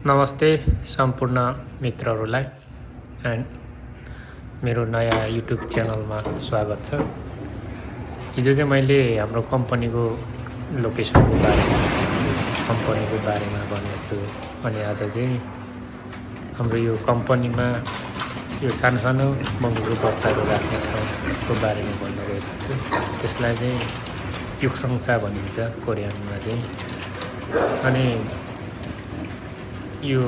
नमस्ते सम्पूर्ण मित्रहरूलाई एन्ड मेरो नयाँ युट्युब च्यानलमा स्वागत छ। हिजो चाहिँ मैले हाम्रो कम्पनीको लोकेसनको बारेमा भनेको थियो अनि आज चाहिँ हाम्रो यो कम्पनीमा यो सानो बङ्गुरको बच्चाहरू राख्ने ठाउँको बारेमा भन्न गएको छु। त्यसलाई चाहिँ युक्सङसा भनिन्छ कोरियनमा चाहिँ। अनि यो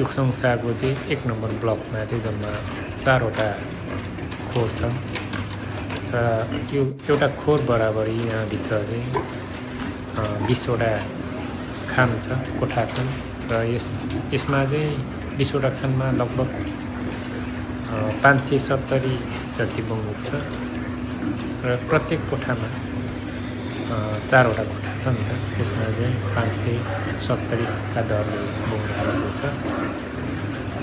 युक्सङसाको चाहिँ 1 नम्बर ब्लकमा चाहिँ जम्मा 4वटा खोर छन् र यो एउटा खोर बराबरी यहाँभित्र चाहिँ 20वटा खान छ, कोठा छन् र यसमा चाहिँ 20वटा खानमा लगभग 570 जति बङ्गुर छ र प्रत्येक कोठामा 4वटा कोठा छ नि त। त्यसमा चाहिँ 570 का दरले बङ्गुरहरू छ।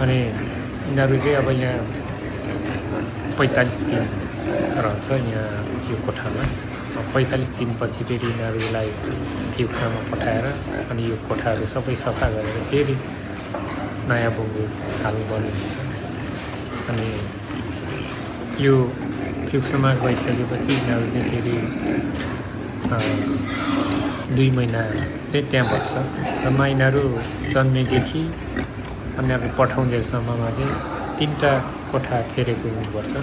अनि यिनीहरू चाहिँ अब यहाँ 45 दिन रहन्छ यहाँ यो कोठामा। 45 दिनपछि फेरि यिनीहरूलाई फ्युक्सामा पठाएर अनि यो कोठाहरू सबै सफा गरेर फेरि नयाँ बङ्गुर हाल्नुपर्ने हुन्छ। अनि यो फ्युक्सामा गइसकेपछि यिनीहरू चाहिँ फेरि 2 महिना चाहिँ त्यहाँ बस्छ र यिनीहरू जन्मेदेखि उनीहरू पठाउँदैसम्ममा चाहिँ 3टा कोठा फेरेको हुनुपर्छ।